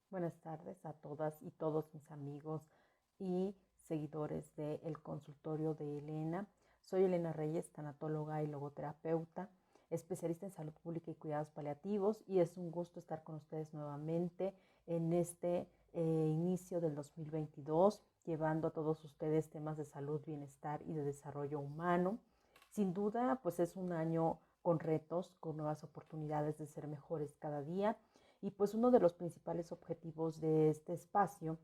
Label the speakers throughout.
Speaker 1: Buenas tardes a todas y todos mis amigos y seguidores del consultorio de Elena. Soy Elena Reyes, tanatóloga y logoterapeuta, especialista en salud pública y cuidados paliativos, y es un gusto estar con ustedes nuevamente en este inicio del 2022, llevando a todos ustedes temas de salud, bienestar y de desarrollo humano. Sin duda, pues es un año con retos, con nuevas oportunidades de ser mejores cada día. Y pues uno de los principales objetivos de este espacio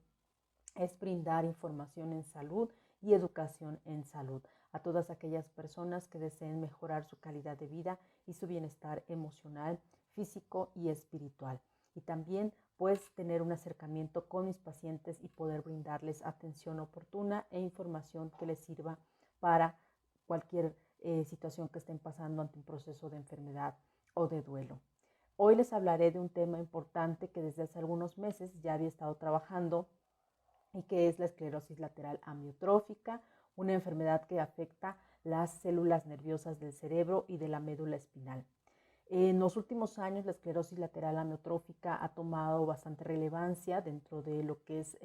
Speaker 1: es brindar información en salud y educación en salud a todas aquellas personas que deseen mejorar su calidad de vida y su bienestar emocional, físico y espiritual. Y también pues tener un acercamiento con mis pacientes y poder brindarles atención oportuna e información que les sirva para cualquier situación que estén pasando ante un proceso de enfermedad o de duelo. Hoy les hablaré de un tema importante que desde hace algunos meses ya había estado trabajando y que es la esclerosis lateral amiotrófica, una enfermedad que afecta las células nerviosas del cerebro y de la médula espinal. En los últimos años, la esclerosis lateral amiotrófica ha tomado bastante relevancia dentro de lo que es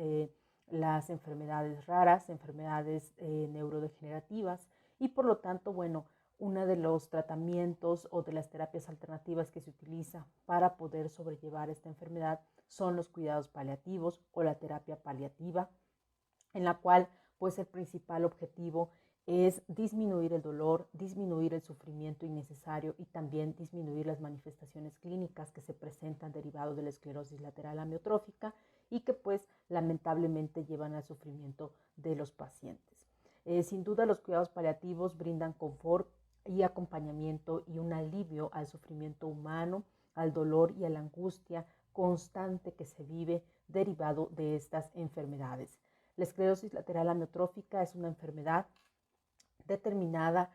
Speaker 1: las enfermedades raras, enfermedades neurodegenerativas, y por lo tanto, bueno, uno de los tratamientos o de las terapias alternativas que se utiliza para poder sobrellevar esta enfermedad son los cuidados paliativos o la terapia paliativa, en la cual pues el principal objetivo es disminuir el dolor, disminuir el sufrimiento innecesario y también disminuir las manifestaciones clínicas que se presentan derivado de la esclerosis lateral amiotrófica y que pues lamentablemente llevan al sufrimiento de los pacientes. Sin duda los cuidados paliativos brindan confort y acompañamiento y un alivio al sufrimiento humano, al dolor y a la angustia constante que se vive derivado de estas enfermedades. La esclerosis lateral amiotrófica es una enfermedad determinada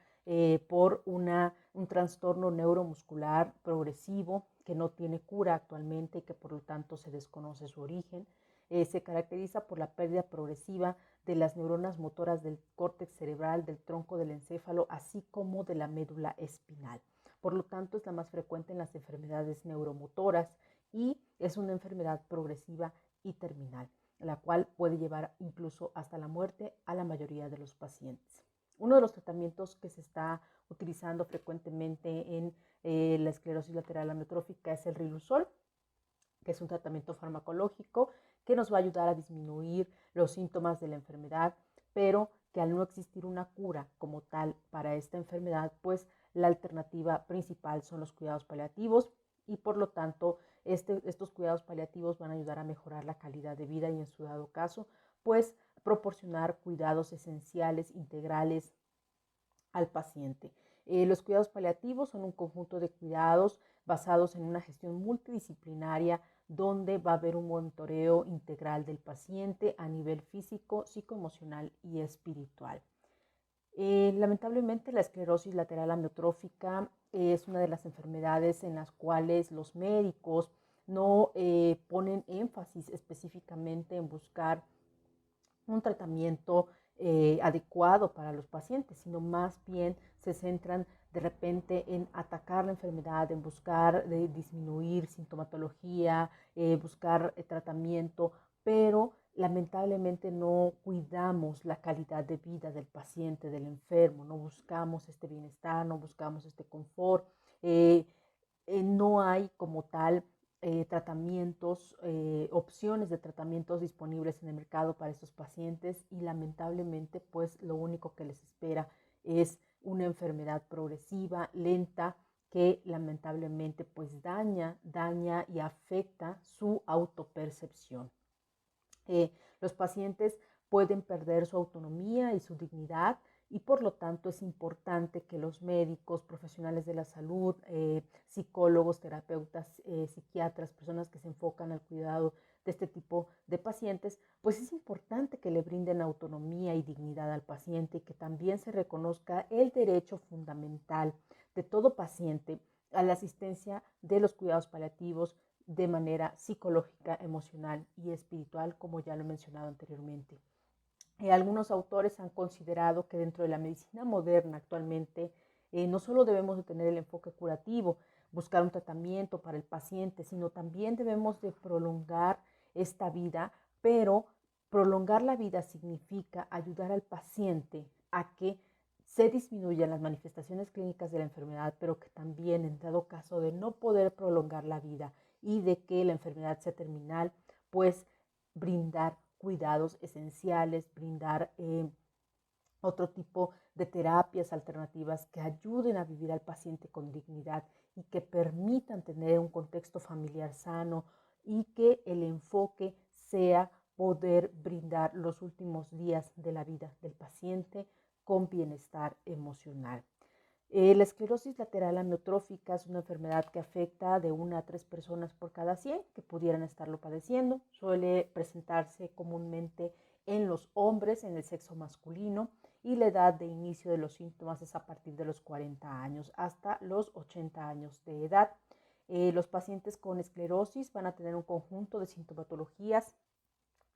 Speaker 1: por un trastorno neuromuscular progresivo que no tiene cura actualmente y que por lo tanto se desconoce su origen. Se caracteriza por la pérdida progresiva de las neuronas motoras del córtex cerebral, del tronco del encéfalo, así como de la médula espinal. Por lo tanto, es la más frecuente en las enfermedades neuromotoras y es una enfermedad progresiva y terminal, la cual puede llevar incluso hasta la muerte a la mayoría de los pacientes. Uno de los tratamientos que se está utilizando frecuentemente en la esclerosis lateral amiotrófica es el Riluzol, que es un tratamiento farmacológico que nos va a ayudar a disminuir los síntomas de la enfermedad, pero que al no existir una cura como tal para esta enfermedad, pues la alternativa principal son los cuidados paliativos y por lo tanto estos cuidados paliativos van a ayudar a mejorar la calidad de vida y en su dado caso, pues proporcionar cuidados esenciales, integrales al paciente. Los cuidados paliativos son un conjunto de cuidados basados en una gestión multidisciplinaria donde va a haber un monitoreo integral del paciente a nivel físico, psicoemocional y espiritual. Lamentablemente la esclerosis lateral amiotrófica es una de las enfermedades en las cuales los médicos no ponen énfasis específicamente en buscar un tratamiento adecuado para los pacientes, sino más bien se centran de repente en atacar la enfermedad, en buscar disminuir sintomatología, buscar tratamiento, pero lamentablemente no cuidamos la calidad de vida del paciente, del enfermo, no buscamos este bienestar, no buscamos este confort. No hay como tal tratamientos, opciones de tratamientos disponibles en el mercado para estos pacientes y lamentablemente pues lo único que les espera es una enfermedad progresiva, lenta, que lamentablemente pues daña y afecta su autopercepción. Los pacientes pueden perder su autonomía y su dignidad y por lo tanto es importante que los médicos, profesionales de la salud, psicólogos, terapeutas, psiquiatras, personas que se enfocan al cuidado de este tipo de pacientes, pues es importante que le brinden autonomía y dignidad al paciente y que también se reconozca el derecho fundamental de todo paciente a la asistencia de los cuidados paliativos de manera psicológica, emocional y espiritual, como ya lo he mencionado anteriormente. Algunos autores han considerado que dentro de la medicina moderna actualmente no solo debemos de tener el enfoque curativo, buscar un tratamiento para el paciente, sino también debemos de prolongar esta vida, pero prolongar la vida significa ayudar al paciente a que se disminuyan las manifestaciones clínicas de la enfermedad, pero que también, en dado caso de no poder prolongar la vida y de que la enfermedad sea terminal, pues brindar cuidados esenciales, brindar otro tipo de terapias alternativas que ayuden a vivir al paciente con dignidad y que permitan tener un contexto familiar sano y que el enfoque sea poder brindar los últimos días de la vida del paciente con bienestar emocional. La esclerosis lateral amiotrófica es una enfermedad que afecta de 1 a 3 personas por cada 100 que pudieran estarlo padeciendo. Suele presentarse comúnmente en los hombres, en el sexo masculino, y la edad de inicio de los síntomas es a partir de los 40 años hasta los 80 años de edad. Los pacientes con esclerosis van a tener un conjunto de sintomatologías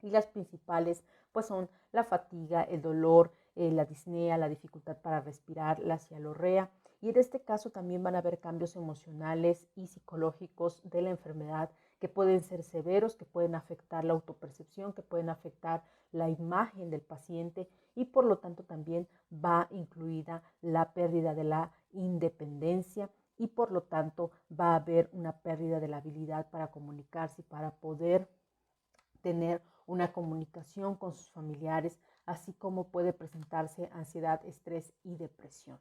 Speaker 1: y las principales pues son la fatiga, el dolor, la disnea, la dificultad para respirar, la cialorrea, y en este caso también van a haber cambios emocionales y psicológicos de la enfermedad que pueden ser severos, que pueden afectar la autopercepción, que pueden afectar la imagen del paciente, y por lo tanto también va incluida la pérdida de la independencia, y por lo tanto va a haber una pérdida de la habilidad para comunicarse y para poder tener una comunicación con sus familiares, así como puede presentarse ansiedad, estrés y depresión.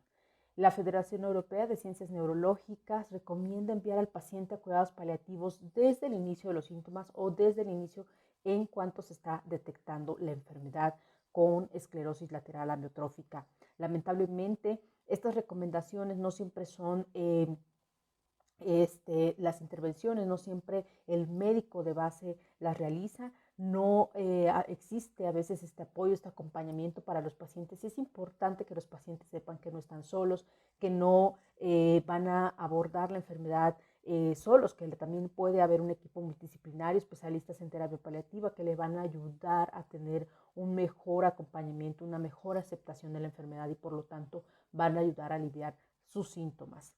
Speaker 1: La Federación Europea de Ciencias Neurológicas recomienda enviar al paciente a cuidados paliativos desde el inicio de los síntomas o desde el inicio en cuanto se está detectando la enfermedad con esclerosis lateral amiotrófica. Lamentablemente, estas recomendaciones no siempre son las intervenciones, no siempre el médico de base las realiza, no existe a veces este apoyo, este acompañamiento para los pacientes. Y es importante que los pacientes sepan que no están solos, que no van a abordar la enfermedad solos, que también puede haber un equipo multidisciplinario, especialistas en terapia paliativa, que le van a ayudar a tener un mejor acompañamiento, una mejor aceptación de la enfermedad, y por lo tanto van a ayudar a aliviar sus síntomas.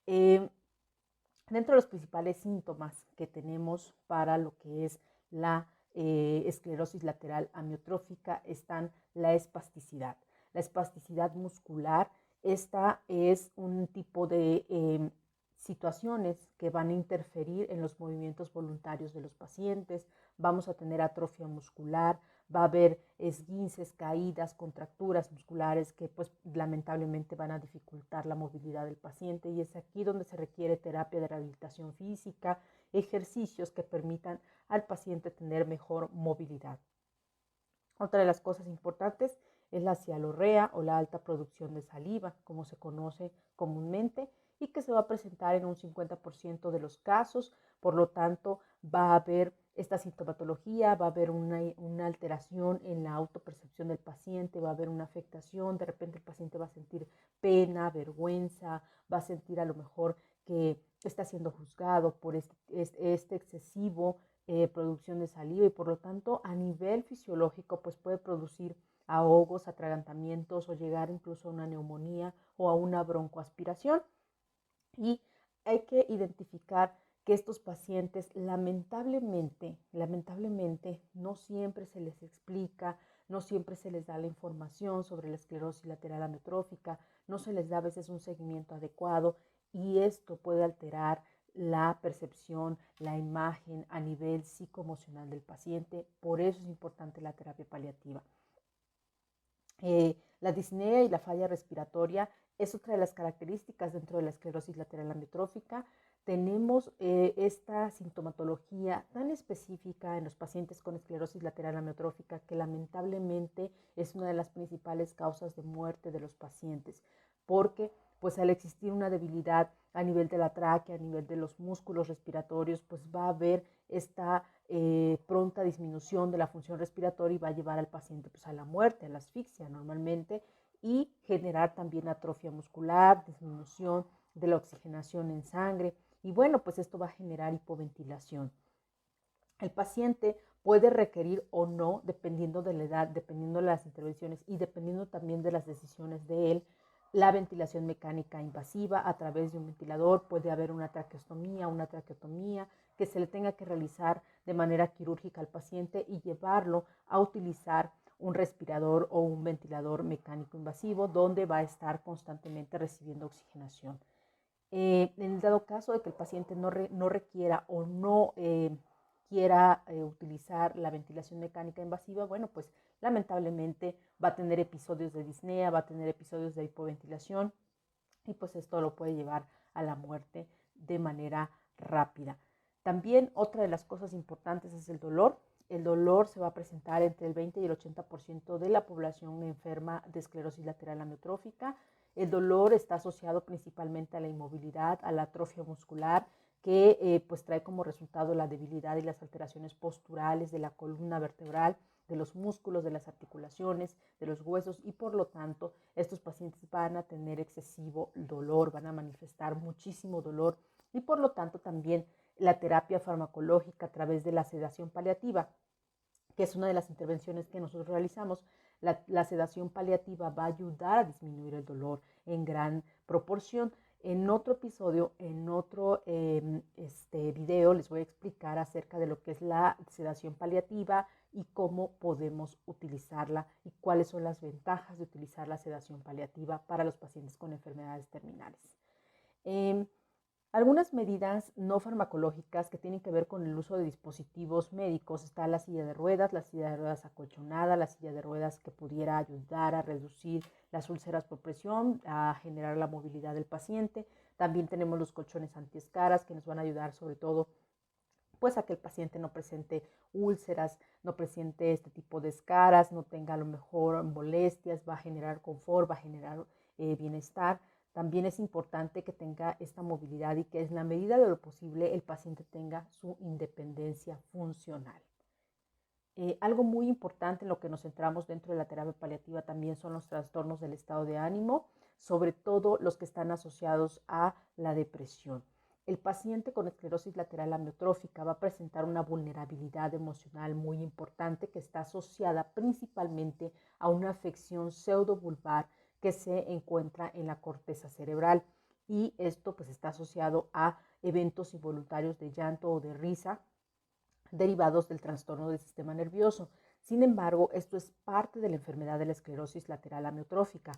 Speaker 1: Dentro de los principales síntomas que tenemos para lo que es la esclerosis lateral amiotrófica están la espasticidad. La espasticidad muscular, esta es un tipo de situaciones que van a interferir en los movimientos voluntarios de los pacientes. Vamos a tener atrofia muscular, va a haber esguinces, caídas, contracturas musculares que pues lamentablemente van a dificultar la movilidad del paciente, y es aquí donde se requiere terapia de rehabilitación física, ejercicios que permitan al paciente tener mejor movilidad. Otra de las cosas importantes es la cialorrea o la alta producción de saliva, como se conoce comúnmente, y que se va a presentar en un 50% de los casos. Por lo tanto, va a haber esta sintomatología, va a haber una alteración en la autopercepción del paciente, va a haber una afectación, de repente el paciente va a sentir pena, vergüenza, va a sentir a lo mejor que está siendo juzgado por este excesivo producción de saliva, y por lo tanto a nivel fisiológico pues puede producir ahogos, atragantamientos o llegar incluso a una neumonía o a una broncoaspiración. Y hay que identificar que estos pacientes lamentablemente no siempre se les explica, no siempre se les da la información sobre la esclerosis lateral amiotrófica, no se les da a veces un seguimiento adecuado, y esto puede alterar la percepción, la imagen a nivel psicoemocional del paciente. Por eso es importante la terapia paliativa. La disnea y la falla respiratoria es otra de las características dentro de la esclerosis lateral amiotrófica. Tenemos esta sintomatología tan específica en los pacientes con esclerosis lateral amiotrófica que lamentablemente es una de las principales causas de muerte de los pacientes, porque pues al existir una debilidad a nivel de la tráquea, a nivel de los músculos respiratorios, pues va a haber esta pronta disminución de la función respiratoria y va a llevar al paciente pues a la muerte, a la asfixia normalmente, y generar también atrofia muscular, disminución de la oxigenación en sangre, y bueno, pues esto va a generar hipoventilación. El paciente puede requerir o no, dependiendo de la edad, dependiendo de las intervenciones y dependiendo también de las decisiones de él, la ventilación mecánica invasiva a través de un ventilador. Puede haber una traqueostomía, una traqueotomía que se le tenga que realizar de manera quirúrgica al paciente y llevarlo a utilizar un respirador o un ventilador mecánico invasivo donde va a estar constantemente recibiendo oxigenación. En el dado caso de que el paciente no requiera o no quiera utilizar la ventilación mecánica invasiva, bueno, pues lamentablemente va a tener episodios de disnea, va a tener episodios de hipoventilación y pues esto lo puede llevar a la muerte de manera rápida. También otra de las cosas importantes es el dolor. El dolor se va a presentar entre el 20 y el 80% de la población enferma de esclerosis lateral amiotrófica. El dolor está asociado principalmente a la inmovilidad, a la atrofia muscular, que pues trae como resultado la debilidad y las alteraciones posturales de la columna vertebral, de los músculos, de las articulaciones, de los huesos y por lo tanto estos pacientes van a tener excesivo dolor, van a manifestar muchísimo dolor y por lo tanto también la terapia farmacológica a través de la sedación paliativa, que es una de las intervenciones que nosotros realizamos. La sedación paliativa va a ayudar a disminuir el dolor en gran proporción. En otro episodio, en otro video, les voy a explicar acerca de lo que es la sedación paliativa y cómo podemos utilizarla y cuáles son las ventajas de utilizar la sedación paliativa para los pacientes con enfermedades terminales. Algunas medidas no farmacológicas que tienen que ver con el uso de dispositivos médicos. Está la silla de ruedas acolchonada, la silla de ruedas que pudiera ayudar a reducir las úlceras por presión, a generar la movilidad del paciente. También tenemos los colchones antiescaras que nos van a ayudar sobre todo pues a que el paciente no presente úlceras, no presente este tipo de escaras, no tenga a lo mejor molestias, va a generar confort, va a generar bienestar. También es importante que tenga esta movilidad y que en la medida de lo posible el paciente tenga su independencia funcional. Algo muy importante en lo que nos centramos dentro de la terapia paliativa también son los trastornos del estado de ánimo, sobre todo los que están asociados a la depresión. El paciente con esclerosis lateral amiotrófica va a presentar una vulnerabilidad emocional muy importante que está asociada principalmente a una afección pseudovulvar que se encuentra en la corteza cerebral y esto pues está asociado a eventos involuntarios de llanto o de risa derivados del trastorno del sistema nervioso. Sin embargo, esto es parte de la enfermedad de la esclerosis lateral amiotrófica,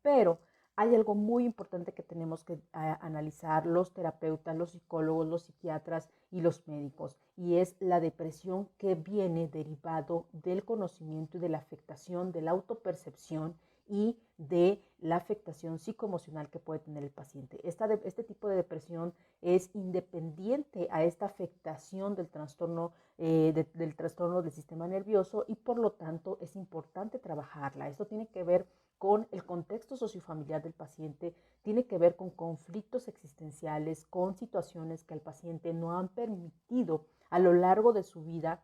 Speaker 1: pero hay algo muy importante que tenemos que analizar los terapeutas, los psicólogos, los psiquiatras y los médicos, y es la depresión que viene derivado del conocimiento y de la afectación de la autopercepción y de la afectación psicoemocional que puede tener el paciente. Este tipo de depresión es independiente a esta afectación del trastorno del sistema nervioso y por lo tanto es importante trabajarla. Esto tiene que ver con el contexto sociofamiliar del paciente, tiene que ver con conflictos existenciales, con situaciones que al paciente no han permitido a lo largo de su vida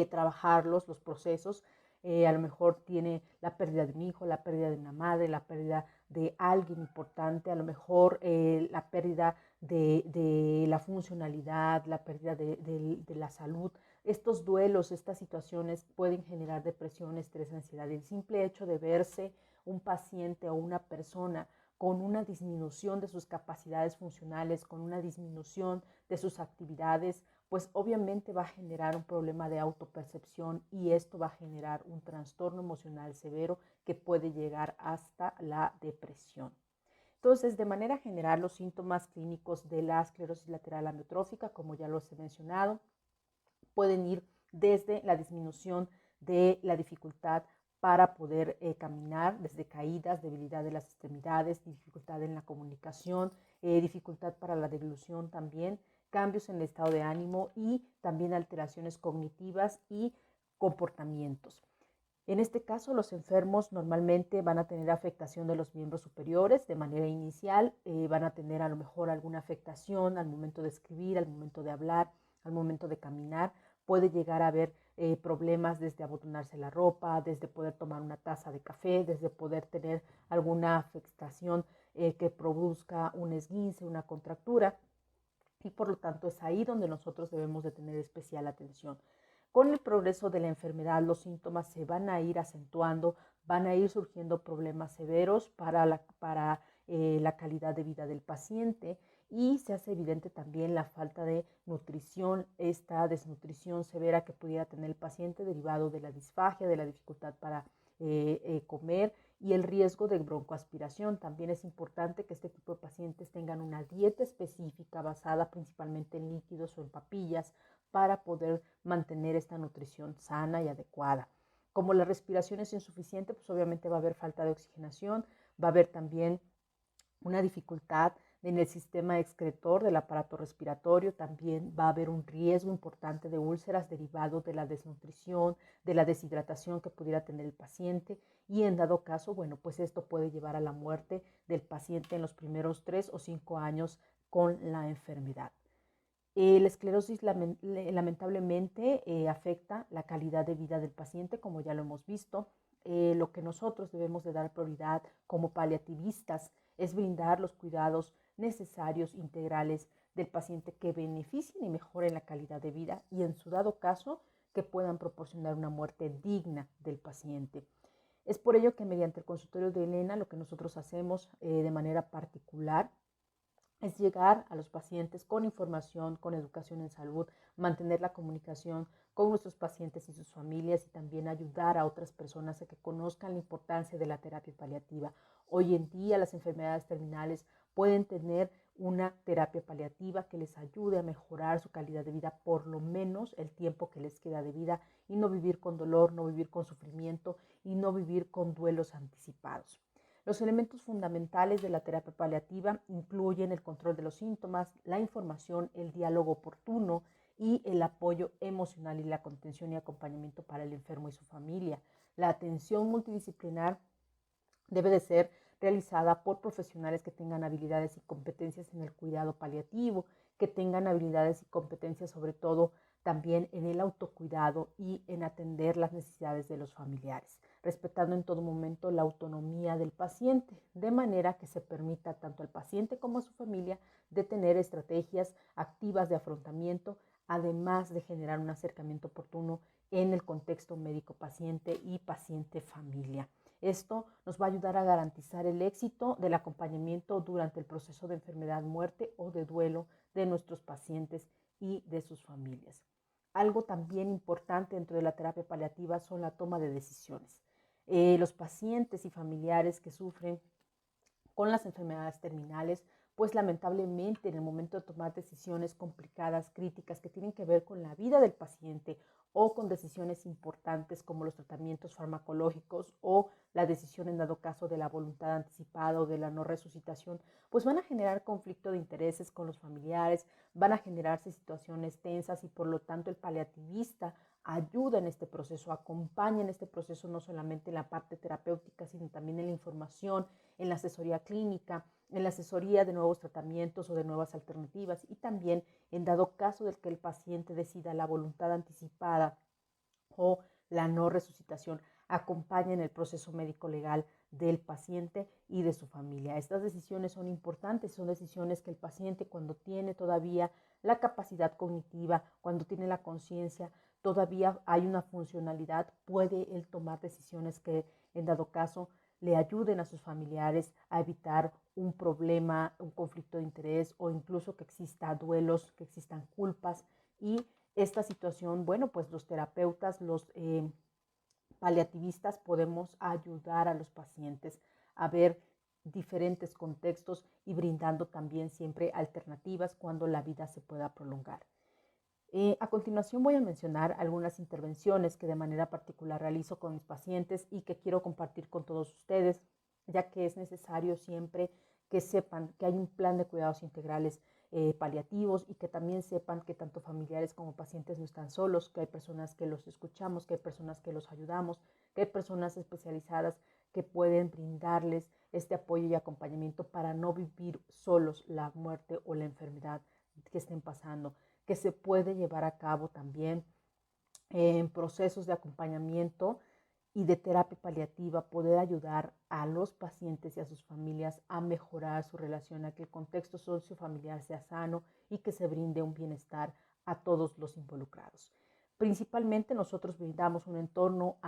Speaker 1: trabajarlos, los procesos. A lo mejor tiene la pérdida de un hijo, la pérdida de una madre, la pérdida de alguien importante, a lo mejor la pérdida de la funcionalidad, la pérdida de la salud. Estos duelos, estas situaciones pueden generar depresión, estrés, ansiedad. El simple hecho de verse un paciente o una persona con una disminución de sus capacidades funcionales, con una disminución de sus actividades, pues obviamente va a generar un problema de autopercepción y esto va a generar un trastorno emocional severo que puede llegar hasta la depresión. Entonces, de manera general, los síntomas clínicos de la esclerosis lateral amiotrófica, como ya los he mencionado, pueden ir desde la disminución de la dificultad para poder caminar, desde caídas, debilidad de las extremidades, dificultad en la comunicación, dificultad para la deglución también, cambios en el estado de ánimo y también alteraciones cognitivas y comportamientos. En este caso, los enfermos normalmente van a tener afectación de los miembros superiores de manera inicial, van a tener a lo mejor alguna afectación al momento de escribir, al momento de hablar, al momento de caminar. Puede llegar a haber problemas desde abotonarse la ropa, desde poder tomar una taza de café, desde poder tener alguna afectación que produzca un esguince, una contractura. Y por lo tanto es ahí donde nosotros debemos de tener especial atención. Con el progreso de la enfermedad, los síntomas se van a ir acentuando, van a ir surgiendo problemas severos para la calidad de vida del paciente y se hace evidente también la falta de nutrición, esta desnutrición severa que pudiera tener el paciente derivado de la disfagia, de la dificultad para comer y el riesgo de broncoaspiración. También es importante que este tipo de pacientes tengan una dieta específica basada principalmente en líquidos o en papillas para poder mantener esta nutrición sana y adecuada. Como la respiración es insuficiente, pues obviamente va a haber falta de oxigenación, va a haber también una dificultad en el sistema excretor del aparato respiratorio, también va a haber un riesgo importante de úlceras derivado de la desnutrición, de la deshidratación que pudiera tener el paciente y en dado caso, bueno, pues esto puede llevar a la muerte del paciente en los primeros 3 o 5 años con la enfermedad. La esclerosis lamentablemente afecta la calidad de vida del paciente, como ya lo hemos visto. Lo que nosotros debemos de dar prioridad como paliativistas es brindar los cuidados necesarios, integrales del paciente que beneficien y mejoren la calidad de vida y en su dado caso que puedan proporcionar una muerte digna del paciente. Es por ello que mediante el consultorio de Elena lo que nosotros hacemos de manera particular es llegar a los pacientes con información, con educación en salud, mantener la comunicación con nuestros pacientes y sus familias y también ayudar a otras personas a que conozcan la importancia de la terapia paliativa. Hoy en día las enfermedades terminales pueden tener una terapia paliativa que les ayude a mejorar su calidad de vida, por lo menos el tiempo que les queda de vida y no vivir con dolor, no vivir con sufrimiento y no vivir con duelos anticipados. Los elementos fundamentales de la terapia paliativa incluyen el control de los síntomas, la información, el diálogo oportuno y el apoyo emocional y la contención y acompañamiento para el enfermo y su familia. La atención multidisciplinar debe de ser realizada por profesionales que tengan habilidades y competencias en el cuidado paliativo, que tengan habilidades y competencias sobre todo también en el autocuidado y en atender las necesidades de los familiares, respetando en todo momento la autonomía del paciente, de manera que se permita tanto al paciente como a su familia de tener estrategias activas de afrontamiento, además de generar un acercamiento oportuno en el contexto médico-paciente y paciente-familia. Esto nos va a ayudar a garantizar el éxito del acompañamiento durante el proceso de enfermedad, muerte o de duelo de nuestros pacientes y de sus familias. Algo también importante dentro de la terapia paliativa son la toma de decisiones. Los pacientes y familiares que sufren con las enfermedades terminales, pues lamentablemente en el momento de tomar decisiones complicadas, críticas, que tienen que ver con la vida del paciente o con decisiones importantes como los tratamientos farmacológicos o la decisión en dado caso de la voluntad anticipada o de la no resucitación, pues van a generar conflicto de intereses con los familiares, van a generarse situaciones tensas y por lo tanto el paliativista ayuda en este proceso, acompaña en este proceso no solamente en la parte terapéutica, sino también en la información, en la asesoría clínica, en la asesoría de nuevos tratamientos o de nuevas alternativas y también en dado caso del que el paciente decida la voluntad anticipada o la no resucitación, acompaña en el proceso médico legal del paciente y de su familia. Estas decisiones son importantes, son decisiones que el paciente cuando tiene todavía la capacidad cognitiva, cuando tiene la conciencia, todavía hay una funcionalidad, puede él tomar decisiones que en dado caso le ayuden a sus familiares a evitar un problema, un conflicto de interés o incluso que exista duelos, que existan culpas y esta situación, bueno, pues los terapeutas, los paliativistas podemos ayudar a los pacientes a ver diferentes contextos y brindando también siempre alternativas cuando la vida se pueda prolongar. A continuación voy a mencionar algunas intervenciones que de manera particular realizo con mis pacientes y que quiero compartir con todos ustedes, ya que es necesario siempre que sepan que hay un plan de cuidados integrales paliativos y que también sepan que tanto familiares como pacientes no están solos, que hay personas que los escuchamos, que hay personas que los ayudamos, que hay personas especializadas que pueden brindarles este apoyo y acompañamiento para no vivir solos la muerte o la enfermedad que estén pasando, que se puede llevar a cabo también en procesos de acompañamiento y de terapia paliativa, poder ayudar a los pacientes y a sus familias a mejorar su relación, a que el contexto sociofamiliar sea sano y que se brinde un bienestar a todos los involucrados. Principalmente nosotros brindamos un entorno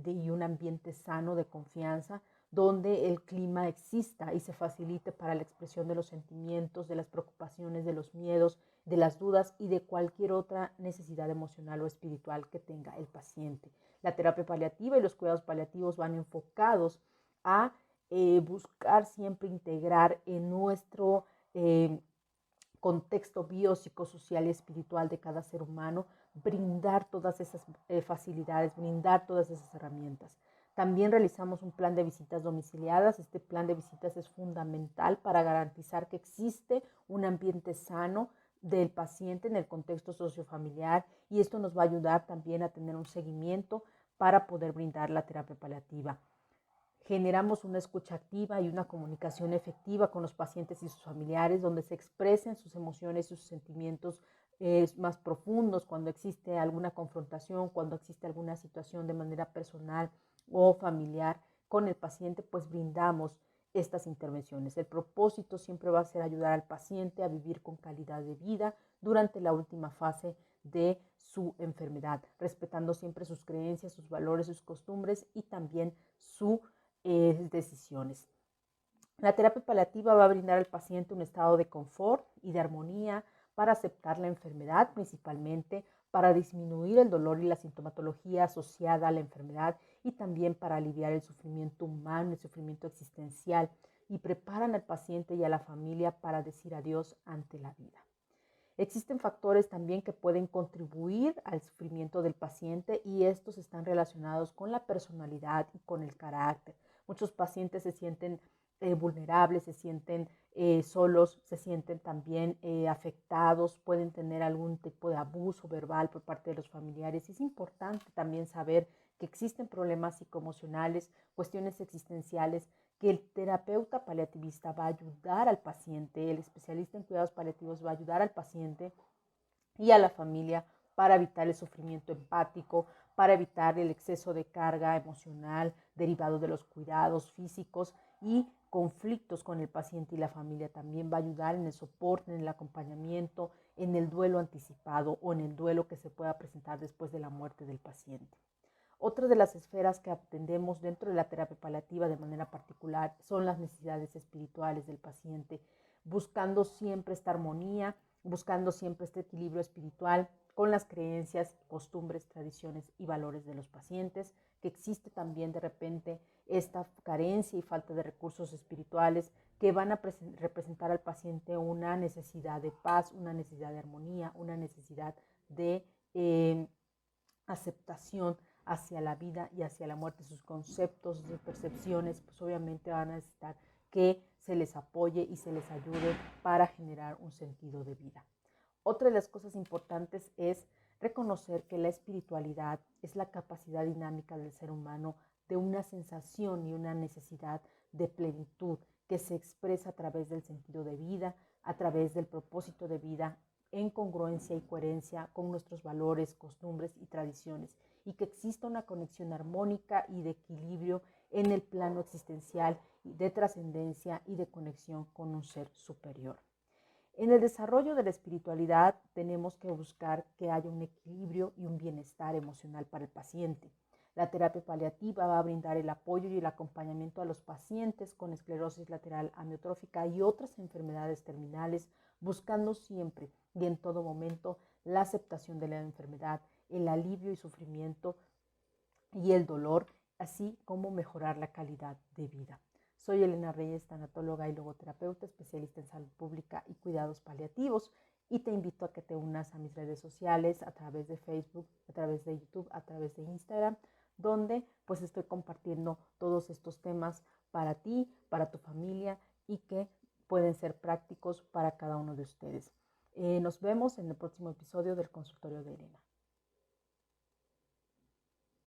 Speaker 1: y un ambiente sano de confianza donde el clima exista y se facilite para la expresión de los sentimientos, de las preocupaciones, de los miedos, de las dudas y de cualquier otra necesidad emocional o espiritual que tenga el paciente. La terapia paliativa y los cuidados paliativos van enfocados a buscar siempre integrar en nuestro contexto biopsicosocial y espiritual de cada ser humano, brindar todas esas facilidades, brindar todas esas herramientas. También realizamos un plan de visitas domiciliadas. Este plan de visitas es fundamental para garantizar que existe un ambiente sano del paciente en el contexto sociofamiliar, y esto nos va a ayudar también a tener un seguimiento para poder brindar la terapia paliativa. Generamos una escucha activa y una comunicación efectiva con los pacientes y sus familiares, donde se expresen sus emociones, sus sentimientos más profundos, cuando existe alguna confrontación, cuando existe alguna situación de manera personal o familiar con el paciente, pues brindamos estas intervenciones. El propósito siempre va a ser ayudar al paciente a vivir con calidad de vida durante la última fase de su enfermedad, respetando siempre sus creencias, sus valores, sus costumbres y también su decisiones. La terapia paliativa va a brindar al paciente un estado de confort y de armonía para aceptar la enfermedad, principalmente para disminuir el dolor y la sintomatología asociada a la enfermedad, y también para aliviar el sufrimiento humano, el sufrimiento existencial, y preparan al paciente y a la familia para decir adiós ante la vida. Existen factores también que pueden contribuir al sufrimiento del paciente, y estos están relacionados con la personalidad y con el carácter. Muchos pacientes se sienten vulnerables, se sienten solos, se sienten también afectados, pueden tener algún tipo de abuso verbal por parte de los familiares. Es importante también saber que existen problemas psicoemocionales, cuestiones existenciales, que el terapeuta paliativista va a ayudar al paciente, el especialista en cuidados paliativos va a ayudar al paciente y a la familia para evitar el sufrimiento empático, para evitar el exceso de carga emocional derivado de los cuidados físicos y conflictos con el paciente y la familia. También va a ayudar en el soporte, en el acompañamiento, en el duelo anticipado o en el duelo que se pueda presentar después de la muerte del paciente. Otra de las esferas que atendemos dentro de la terapia paliativa de manera particular son las necesidades espirituales del paciente, buscando siempre esta armonía, buscando siempre este equilibrio espiritual con las creencias, costumbres, tradiciones y valores de los pacientes, que existe también de repente esta carencia y falta de recursos espirituales que van a representar al paciente una necesidad de paz, una necesidad de armonía, una necesidad de aceptación hacia la vida y hacia la muerte. Sus conceptos, sus percepciones, pues obviamente van a necesitar que se les apoye y se les ayude para generar un sentido de vida. Otra de las cosas importantes es reconocer que la espiritualidad es la capacidad dinámica del ser humano de una sensación y una necesidad de plenitud que se expresa a través del sentido de vida, a través del propósito de vida, en congruencia y coherencia con nuestros valores, costumbres y tradiciones, y que exista una conexión armónica y de equilibrio en el plano existencial, de trascendencia y de conexión con un ser superior. En el desarrollo de la espiritualidad tenemos que buscar que haya un equilibrio y un bienestar emocional para el paciente. La terapia paliativa va a brindar el apoyo y el acompañamiento a los pacientes con esclerosis lateral amiotrófica y otras enfermedades terminales, buscando siempre y en todo momento la aceptación de la enfermedad, el alivio y sufrimiento y el dolor, así como mejorar la calidad de vida. Soy Elena Reyes, tanatóloga y logoterapeuta, especialista en salud pública y cuidados paliativos, y te invito a que te unas a mis redes sociales a través de Facebook, a través de YouTube, a través de Instagram, donde pues estoy compartiendo todos estos temas para ti, para tu familia, y que pueden ser prácticos para cada uno de ustedes. Nos vemos en el próximo episodio del Consultorio de Elena.